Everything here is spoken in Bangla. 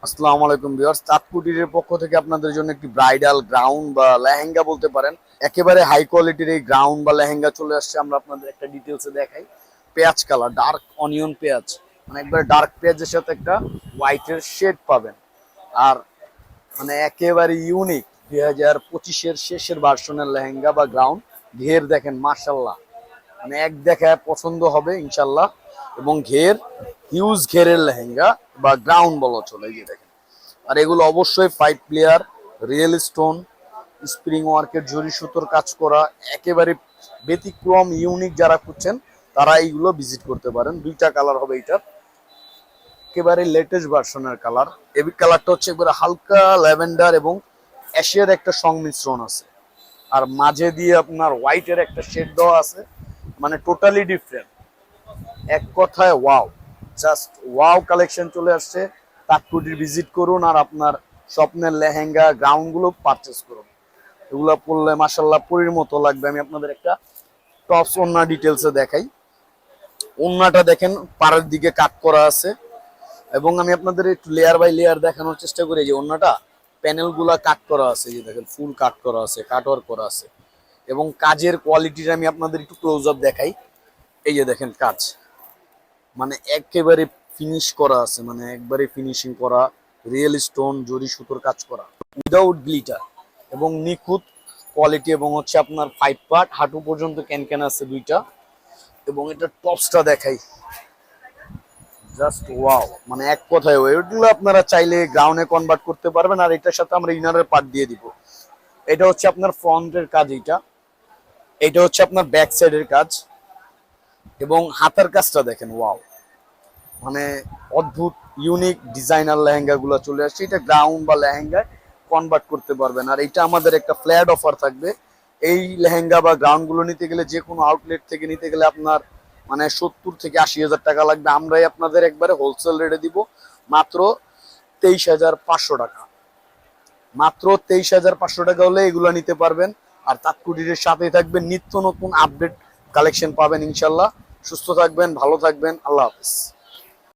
আসসালামু আলাইকুম ভিউয়ার্স, তাঁতকুটিরের পক্ষ থেকে আপনাদের জন্য একটি ব্রাইডাল গাউন বা লেহেঙ্গা বলতে পারেন, একেবারে হাই কোয়ালিটির এই গাউন বা লেহেঙ্গা চলে আসছে। আমরা আপনাদের একটা ডিটেলসে দেখাই। পেঁয়াজ কালার, ডার্ক অনিয়ন পেঁয়াজ, মানে একবারে ডার্ক পেঁয়াজের সাথে একটা হোয়াইটের শেড পাবেন। আর মানে একেবারে ইউনিক 2025-এর শেষের ভার্সনের লেহেঙ্গা বা গাউন। ঘের দেখেন মাশাল্লাহ, মানে এক দেখায় পছন্দ হবে ইনশাল্লাহ। এবং ঘের হিউজ ঘেরের লেহেঙ্গা বা গ্রাউন্ড বলা চলে, এই যে দেখেন। আর এগুলো অবশ্যই 5 প্লেয়ার রিয়েল স্টোন স্প্রিং ওয়ার্কের জরি সুতোর কাজ করা, একেবারে ব্যতিক্রম ইউনিক। যারা খুঁজছেন তারা এইগুলো ভিজিট করতে পারেন। দুইটা কালার হবে এটার, একেবারে লেটেস্ট ভার্সনের কালার। এই কালারটা হচ্ছে একবারে হালকা ল্যাভেন্ডার এবং অ্যাশের একটা সংমিশ্রণ আছে, আর মাঝে দিয়ে আপনার হোয়াইটের একটা শেড দেওয়া আছে, মানে টোটালি ডিফারেন্ট। এক কথায় ওয়াও, জাস্ট ওয়াও কালেকশন চলে আসছে। তাঁতকুটির ভিজিট করুন আর আপনার স্বপ্নের লেহেঙ্গা গাউন গুলো পারচেস করুন। এগুলো পরলে মাসাল্লাহ পরীর মতো লাগবে। আমি আপনাদের একটা টপস ওন্না ডিটেলসে দেখাই। ওন্নাটা দেখেন পাড়ের দিকে কাট করা আছে, এবং আমি আপনাদের একটু লেয়ার বাই লেয়ার দেখানোর চেষ্টা করি। যে ওন্নাটা প্যানেল গুলা কাট করা আছে, যে দেখেন ফুল কাট করা আছে, কাট ওয়ার্ক করা আছে। এবং কাজের কোয়ালিটিটা আমি আপনাদের একটু ক্লোজ আপ দেখাই। এই যে দেখেন কাজ, মানে একেবারে ফিনিশ করা আছে, মানে একবারে ফিনিশিং করা, রিয়েল স্টোন জরি সুতোর কাজ করা, উইদাউট গ্লিটার এবং নিখুঁত কোয়ালিটি। এবং হচ্ছে আপনার 5 পার্ট হাঁটু পর্যন্ত ক্যান আছে দুইটা। এবং এটা টপসটা দেখাই, জাস্ট ওয়াও, মানে এক কথায় ওইগুলো আপনারা চাইলে গ্রাউন্ডে কনভার্ট করতে পারবেন। আর এটার সাথে আমরা ইনারের পার্ট দিয়ে দিব। এটা হচ্ছে আপনার ফ্রন্টের কাজ, এটা হচ্ছে আপনার ব্যাক সাইডের কাজ। এবং হাতার কাজটা দেখেন ওয়াও, মানে অদ্ভুত ইউনিক ডিজাইনার লেহেঙ্গা গুলো চলে আসছে। এটা গ্রাউন্ড বা লেহেঙ্গায় কনভার্ট করতে পারবেন। আর এটা আমাদের একটা ফ্ল্যাট অফার থাকবে। এই লেহেঙ্গা বা গাউন গুলো নিতে গেলে, যে কোনো আউটলেট থেকে নিতে গেলে আপনার মানে 70 থেকে 80 হাজার টাকা লাগবে। আমরাই আপনাদের একবারে হোলসেল রেটে দিব মাত্র 23,500 টাকা। মাত্র 23,500 টাকা হলে এগুলো নিতে পারবেন। আর তাঁতকুটিরের সাথেই থাকবেন, নিত্য নতুন আপডেট কালেকশন পাবেন ইনশাল্লাহ। সুস্থ থাকবেন, ভালো থাকবেন, আল্লাহ হাফিজ।